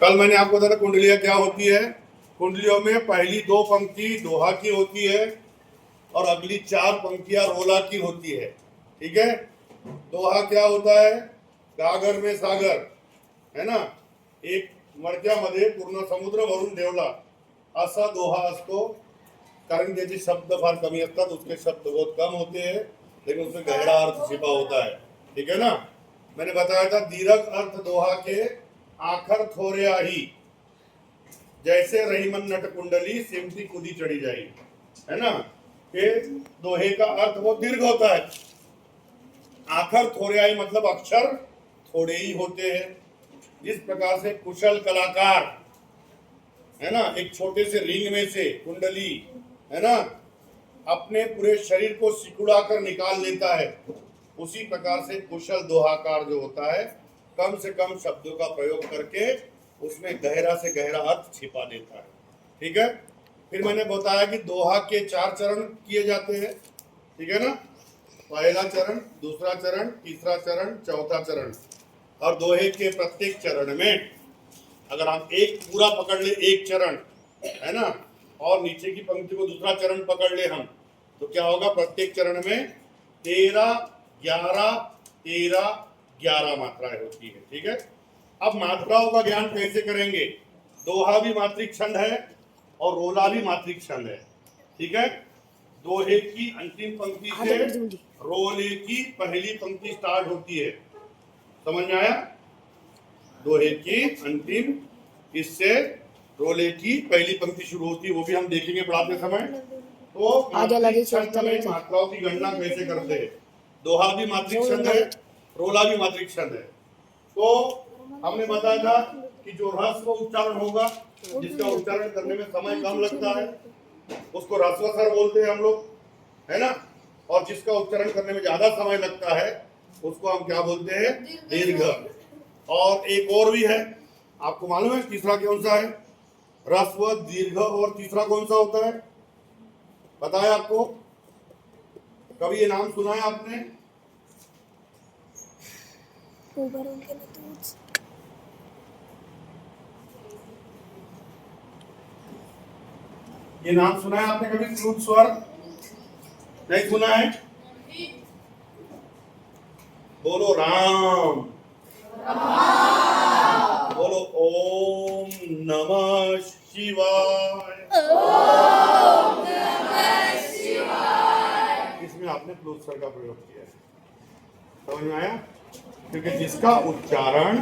कल मैंने आपको बताया कुंडलियां क्या होती है। कुंडलियों में पहली दो पंक्ति दोहा की होती है और अगली चार पंक्तियां रोला की होती है। ठीक है। दोहा क्या होता है? गागर में सागर, है ना, एक मडक्यामध्ये पूर्ण समुद्र भरून ठेवला असा दोहा असतो। कारण त्याचे शब्द फार कमी असतात, उसके शब्द बहुत कम होते हैं, लेकिन उसमें गहरा अर्थ छिपा होता है। ठीक है ना। मैंने बताया था दीर्घ अर्थ दोहा के आखर थोरे आही, जैसे रहीमन नट कुंडली सिमटी कुदी चढ़ी जाई, है ना। ये दोहे का अर्थ वो दीर्घ होता है। आखर थोड़े आई मतलब अक्षर थोड़े ही होते हैं। जिस प्रकार से कुशल कलाकार, है ना, एक छोटे से रिंग में से कुंडली, है ना, अपने पूरे शरीर को सिकुड़ा कर निकाल लेता है, उसी प्रकार से कुशल दोहाकार जो होता है कम से कम शब्दों का प्रयोग करके उसमें गहरा से गहरा अर्थ छिपा देता है। ठीक है। फिर मैंने बताया कि दोहा के 4 चरण किए जाते हैं। ठीक है ना। पहला चरण, दूसरा चरण, तीसरा चरण, चौथा चरण। और दोहे के प्रत्येक चरण में अगर हम एक पूरा पकड़ ले, एक चरण, है ना, और नीचे की पंक्ति को दूसरा चरण पकड़ ले हम, तो क्या होगा? प्रत्येक चरण में 13, 11, 13, 11 मात्राएं होती है। ठीक है। अब मात्राओं का ज्ञान कैसे करेंगे? दोहा भी मात्रिक छंद है और रोला भी मात्रिक छंद है। ठीक है। दोहे की अंतिम पंक्ति से रोले की पहली पंक्ति स्टार्ट होती है। समझ में आया? दोहे की अंतिम इससे रोले की पहली पंक्ति शुरू होती है, वो भी हम देखेंगे पढ़ाते समय। तो मात्रिक छंद में मात्राओं की गणना कैसे करते हैं? दोहा भी मात्रिक छंद है, रोला भी मात्रिक छंद है। तो हमने बताया था कि जो ह्रस्व उच्चारण होगा, जिसका उच्चारण करने में समय कम लगता है, उसको ह्रस्व स्वर बोलते हैं हम लोग, है ना। और जिसका उच्चारण करने में ज्यादा समय लगता है उसको हम क्या बोलते हैं? दीर्घ। और एक और भी है, आपको मालूम है तीसरा कौन सा है? ह्रस्व, दीर्घ और तीसरा कौन सा होता है? बताया आपको? कभी ये नाम सुना है आपने? ये नाम सुना है आपने कभी? फ्लूट स्वर नहीं सुना है? बोलो राम, बोलो ओम नमः शिवाय। इसमें आपने फ्लूट स्वर का प्रयोग किया है। समझ में आया? क्योंकि जिसका उच्चारण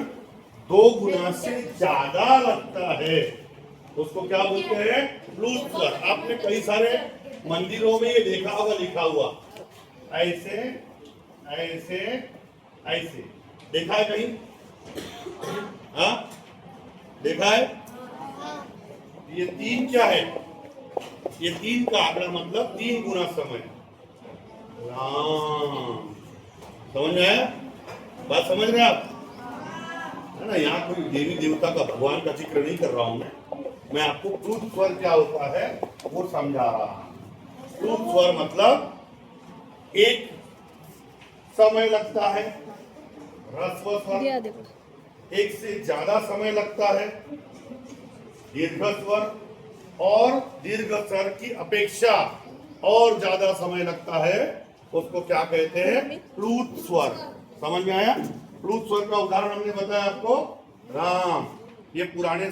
2 गुना से ज्यादा लगता है उसको क्या बोलते हैं? फ्लूट स्वर। आपने कई सारे मंदिरों में ये देखा होगा लिखा हुआ, ऐसे ऐसे ऐसे। देखा है कहीं? हाँ, देखा है? ये 3 क्या है? ये 3 का आंकड़ा मतलब 3 गुना समय। राम। समझ में आया? बात समझ रहे आप? है ना। यहाँ कोई देवी देवता का, भगवान का जिक्र नहीं कर रहा हूं मैं आपको फ्लूट स्वर क्या होता है वो समझा रहा हूं। फ्लूट स्वर मतलब एक समय लगता है, ह्रस्व स्वर एक से ज्यादा समय लगता है, दीर्घ स्वर और दीर्घ स्वर की अपेक्षा और ज्यादा समय लगता है, उसको क्या कहते हैं? फ्लूट स्वर। समझ में आया? फ्लूट स्वर का उदाहरण हमने बताया आपको, राम। ये पुराने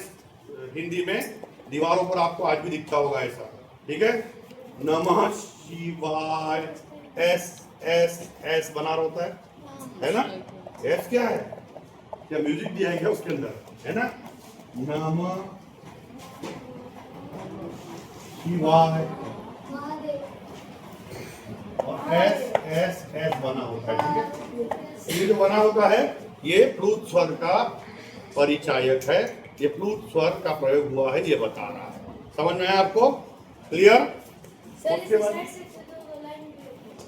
हिंदी में दीवारों पर आपको आज भी दिखता होगा ऐसा। ठीक है। नमः शिवाय, एस एस एस बना होता है ना। एस क्या है? क्या म्यूजिक दिया है क्या उसके अंदर? है ना। नमः शिवाय और एस एस एस बना होता है। ठीक है। ये जो बना होता है ये फ्लूट स्वर का परिचायक है। ये फ्लूट स्वर का प्रयोग हुआ है, ये बता रहा है। समझ में आया आपको? क्लियर? उसके बाद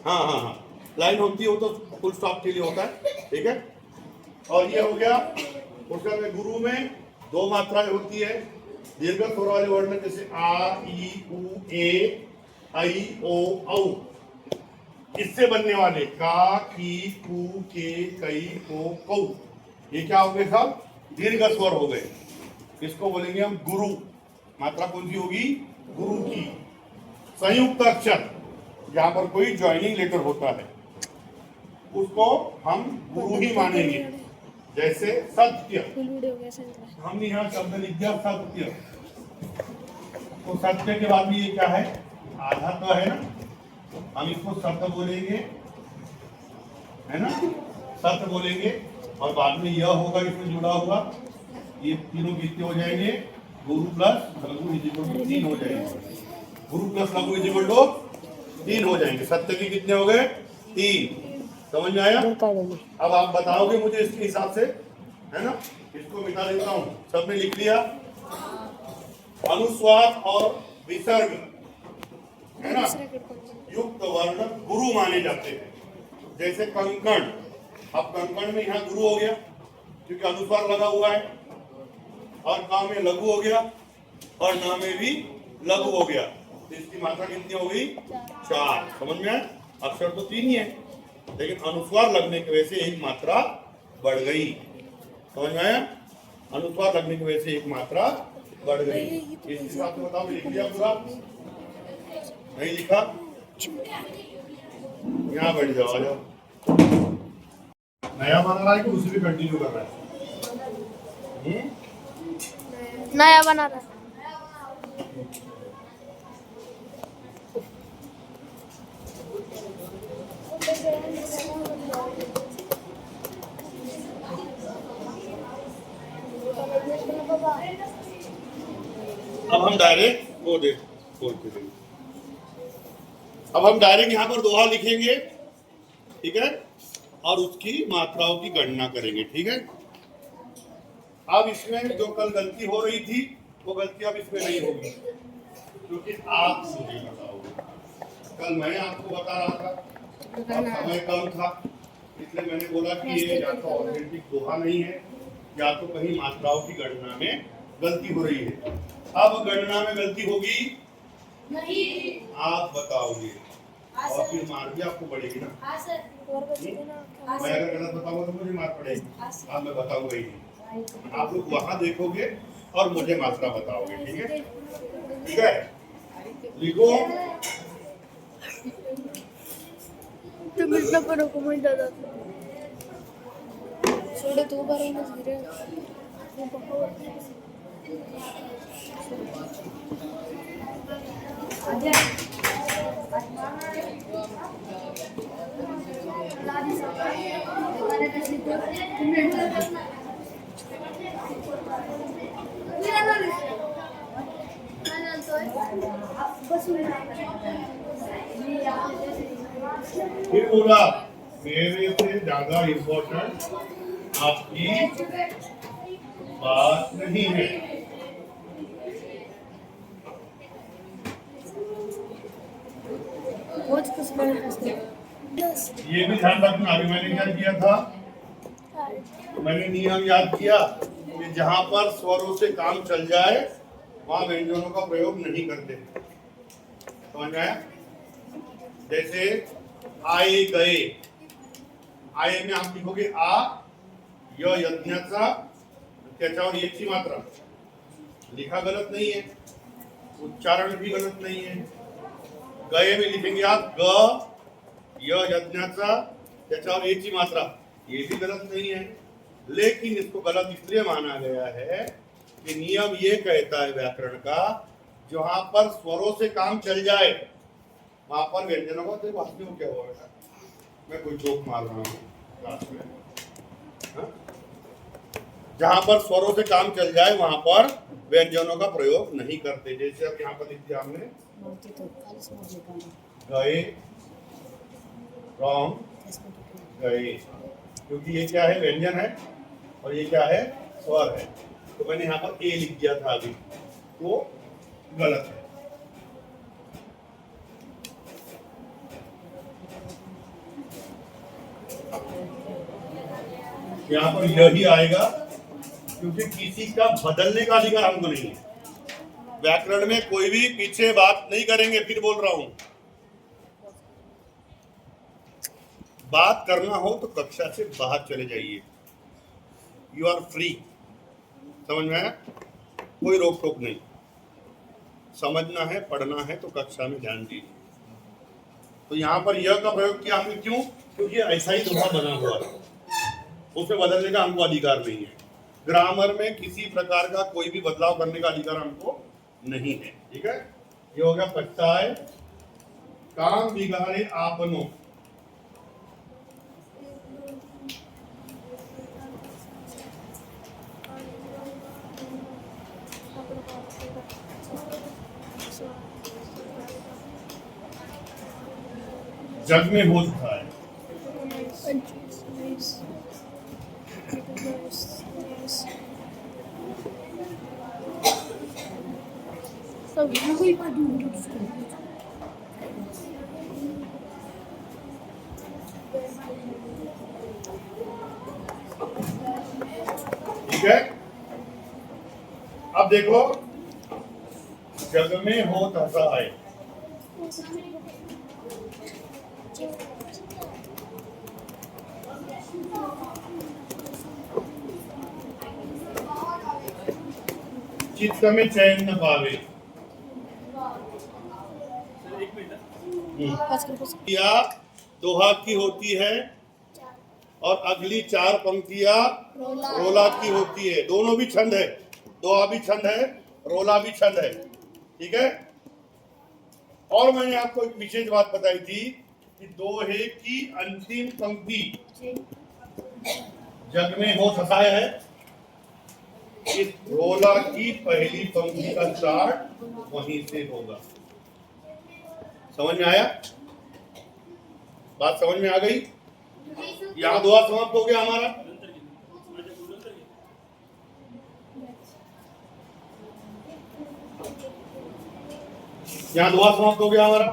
हाँ हाँ हाँ, लाइन होती है वो तो फुल स्टॉप के लिए होता है। ठीक है। और ये हो गया। उसका गुरु में 2 मात्राएं होती है दीर्घ स्वर वाले वर्ड में, जैसे आ, ई, उ, ए, आई, ओ, औ। इससे बनने वाले का, की, कु, के, कई, को, कौ, ये क्या हो गए साहब? दीर्घ स्वर हो गए। इसको बोलेंगे हम गुरु। मात्रा कौन सी होगी? गुरु की। संयुक्त अक्षर जहां पर कोई ज्वाइनिंग लेटर होता है उसको हम गुरु ही मानेंगे। जैसे सत्य, हम यहाँ शब्द लिख दिया सत्य, तो सत्य के बाद भी ये क्या है? आधा तो है ना, हम इसको सत्य बोलेंगे, है ना, सत्य बोलेंगे। और बाद में यह होगा इसमें जुड़ा हुआ, ये तीनों कितने हो जाएंगे? गुरु प्लस लघु इज इक्वल टू 3 हो जाएंगे। गुरु प्लस लघु इज इक्वल टू 3 हो जाएंगे। सत्य के कितने हो गए? 3। समझ में आया? अब आप बताओगे मुझे इसके हिसाब से, है ना। इसको मिटा देता हूँ, सबने लिख लिया। अनुस्वार और विसर्ग, है ना, युक्त वर्ण गुरु माने जाते हैं। जैसे कंकण, अब कंकण में यहाँ गुरु हो गया क्योंकि अनुस्वार लगा हुआ है, और का में लघु हो गया, और ना में भी लघु हो गया। तो इसकी मात्रा कितनी हो गई? 4। समझ में आया? अक्षर तो 3 ही है, लेकिन अनुस्वार लगने की वजह से एक मात्रा बढ़ गई। समझ में आया? अनुस्वार लगने की वजह से एक मात्रा बढ़ गई। इस हिसाब से बताओ, लिख लिया पूरा? नहीं लिखा? यहाँ बैठ जाओ, आ जाओ। नया बना रहा है कि उसी पे कंटिन्यू कर रहा है? नया बना रहा है। अब हम डायरेक्ट वो दे खोल के देंगे। अब हम डायरेक्ट यहाँ पर दोहा लिखेंगे, ठीक है, और उसकी मात्राओं की गणना करेंगे, ठीक है। अब इसमें जो कल गलती हो रही थी वो गलती अब इसमें नहीं होगी, क्योंकि आप मुझे बताओगे। कल मैं आपको बता रहा था, अब समय कम था, इसलिए मैंने बोला कि ये या तो ऑथेंटिक दोहा नहीं है, या तो कहीं मात्राओं की गणना में गलती हो रही है। अब गणना में गलती होगी नहीं, आप बताओगे, और फिर मार भी आपको पड़ेगी ना। मैं अगर गलत बताऊंगा तो मुझे मार पड़ेगी, अब मैं बताऊंगा ही नहीं। आप लोग वहां देखोगे और मुझे मात्रा बताओगे, ठीक है? ठीक है, लिखो। तो मिलना पर डॉक्यूमेंट दादा छोड़े दो बार उन्हें गिरे फिर बोला, मेरे से ज्यादा इम्पोर्टेंट आपकी बात नहीं है। ये भी ध्यान रखना, अभी मैंने क्या किया था, मैंने नियम याद किया कि जहां पर स्वरों से काम चल जाए वहां व्यंजनों का प्रयोग नहीं करते। समझ में आया? जैसे आए गए, आए में आप लिखोगे आ, यज्ञाचा, त्याच्यावर एकची मात्रा, लिखा गलत नहीं है, उच्चारण भी गलत नहीं है। गए में लिखेंगे आप ग, यज्ञाचा, त्याच्यावर एकची मात्रा, ये भी गलत नहीं है। लेकिन इसको गलत इसलिए माना गया है कि नियम ये कहता है व्याकरण का, जहां पर स्वरों से काम चल जाए वहां पर व्यंजनों का, तो वास्तव में क्या हुआ बेटा, मैं कोई जोक मार रहा हूँ क्लास में, हाँ? जहां पर स्वरों से काम चल जाए वहां पर व्यंजनों का प्रयोग नहीं करते। जैसे अब यहाँ पर लिख दिया हमने गए, रॉन्ग, गए, क्योंकि ये क्या है, व्यंजन है, और ये क्या है, स्वर है। तो मैंने यहाँ पर ए लिख दिया था अभी, तो गलत है। यहाँ पर यही आएगा, क्योंकि किसी का बदलने का अधिकार हमको नहीं है। व्याकरण में कोई भी पीछे बात नहीं करेंगे। फिर बोल रहा हूं, बात करना हो तो कक्षा से बाहर चले जाइए, यू आर फ्री। समझ में आया? कोई रोक टोक नहीं। समझना है, पढ़ना है तो कक्षा में ध्यान दीजिए। तो यहाँ पर यह का प्रयोग किया हमने, क्यों? क्योंकि ऐसा ही दोहा बना हुआ है, उसमें बदलने का हमको अधिकार नहीं है। ग्रामर में किसी प्रकार का कोई भी बदलाव करने का अधिकार हमको नहीं है। ठीक है, ये हो गया पछताए काम बिगाड़े आपनो। जग में हो चुका है। ठीक है, अब देखो, जग में हो तसा है। चित्त में चैन न पावे। या दोहा की होती है और अगली चार पंक्तियां रोला की होती है। दोनों भी छंद है, दोहा भी छंद है, रोला भी छंद है। ठीक है, और मैंने आपको एक विशेष बात बताई थी कि दोहे की अंतिम पंक्ति जग में हो फसाया है, इस रोला की पहली पंक्ति का स्टार्ट वहीं से होगा। समझ में आया? बात समझ में आ गई? यहाँ दोहा समाप्त हो गया हमारा। यहाँ दोहा समाप्त हो गया हमारा,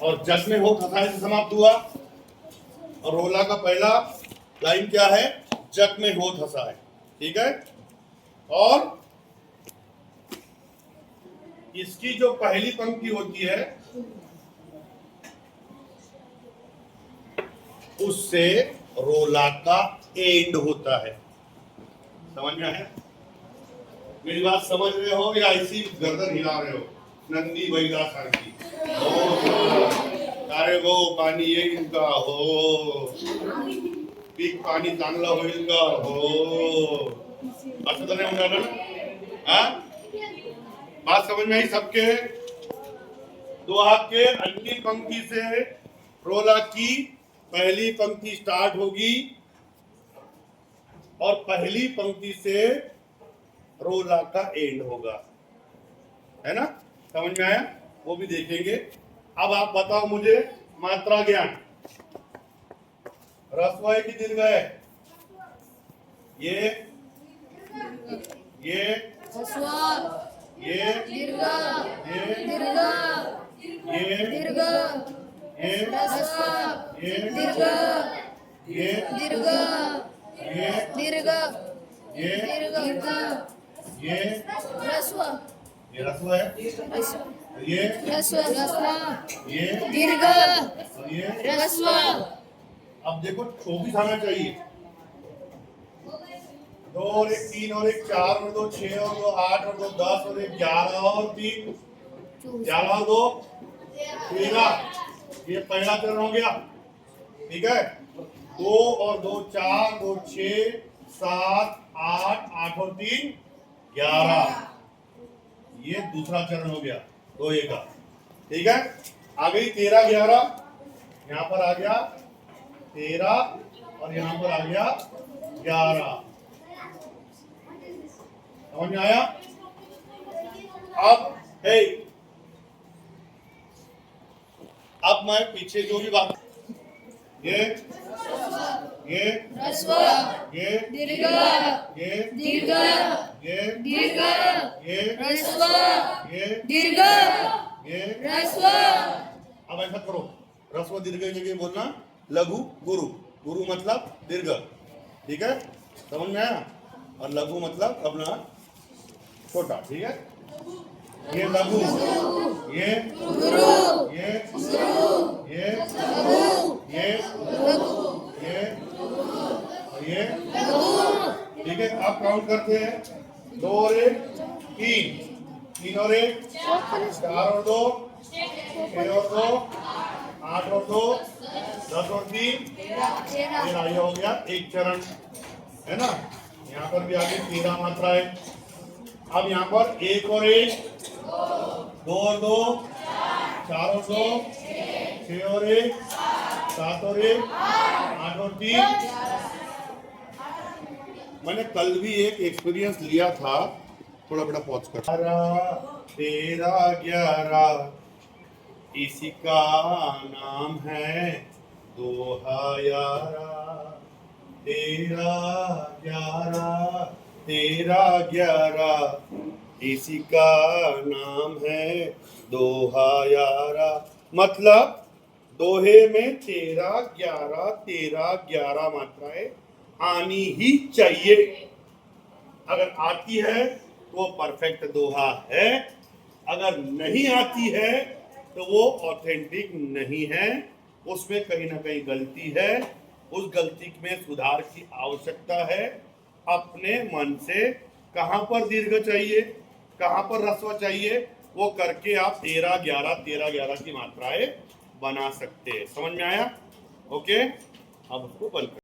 और जग में हो फसाए से समाप्त हुआ। और रोला का पहला लाइन क्या है? जग में हो फसाए। ठीक है, और इसकी जो पहली पंक्ति होती है उससे रोला का एंड होता है। समझ में आया? मेरी बात समझ रहे हो या ऐसी गर्दन हिला रहे हो? नंदी बैला सर की अरे वो पाणी येईल का हो, पीक पाणी चांगलं होईल का हो, असं तर नाही म्हणाल ना? हाँ, बात समझ में आई सबके? दोहा के अंतिम पंक्ति से रोला की पहली पंक्ति स्टार्ट होगी और पहली पंक्ति से रोला का एंड होगा, है ना? समझ में आया? वो भी देखेंगे। अब आप बताओ मुझे मात्रा ज्ञान, ह्रस्व है कि दीर्घ है? ये ह्रस्व, ये दीर्घ, ये दीर्घ, ये दीर्घ, ये ह्रस्व, ये दीर्घ, ये दीर्घ, ये दीर्घ, ये दीर्घ, ये ह्रस्व, ह्रस्व है, ह्रस्व, ये ह्रस्व, ह्रस्व, ये दीर्घ, और ये। ह्रस्व। अब देखो 24 आना चाहिए। 2 और 1 3 और 1 4 और 2 6 और 2 8 और 2 10 और 1 11 और 3 11 और 2 13। ये पहला चरण हो गया। ठीक है, 2 और 2 4 2 6 7 8 8 और 3 11। ये दूसरा चरण हो गया दोहे का। ठीक है, आ गई 13 11, यहाँ पर आ गया 13 और यहाँ पर आ गया 11। समझ में आया? अब मैं पीछे जो भी बात, ये ह्रस्व, ये दीर्घ, ये दीर्घ, ये दीर्घ, ये ह्रस्व, ये दीर्घ, ये। ह्रस्व। अब ऐसा करो, ह्रस्व दीर्घ की जगह बोलना लघु गुरु। गुरु मतलब दीर्घ। ठीक है, समझ में आया? और लघु मतलब अपना छोटा। ठीक है, ये लघु, ये गुरु, ये ये ये ये और ये। ठीक है, आप काउंट करते हैं 2 और 1 3, 3 और 1 4 और 2 6 और 2 8 और 2 10 और 3 13। ये हो गया एक चरण, है ना। यहाँ पर भी आगे 13 मात्रा है। अब यहाँ पर 1 और 1 2 और 2 4 और 2 6 और 1 7 और 1 8 और 3। मैंने कल भी एक एक्सपीरियंस लिया था, थोड़ा बड़ा पॉज कर। 13 11 इसी का नाम है दोहा यारा। 13 11 इसी का नाम है दोहा यारा। मतलब दोहे में 13 11 मात्राएं आनी ही चाहिए। अगर आती है तो वो परफेक्ट दोहा है, अगर नहीं आती है तो वो ऑथेंटिक नहीं है, उसमें कहीं ना कहीं गलती है। उस गलती में सुधार की आवश्यकता है। अपने मन से कहाँ पर दीर्घ चाहिए, कहाँ पर ह्रस्व चाहिए, वो करके आप 13 11 की मात्राएं बना सकते हैं। समझ में आया? ओके, अब उसको बंद कर।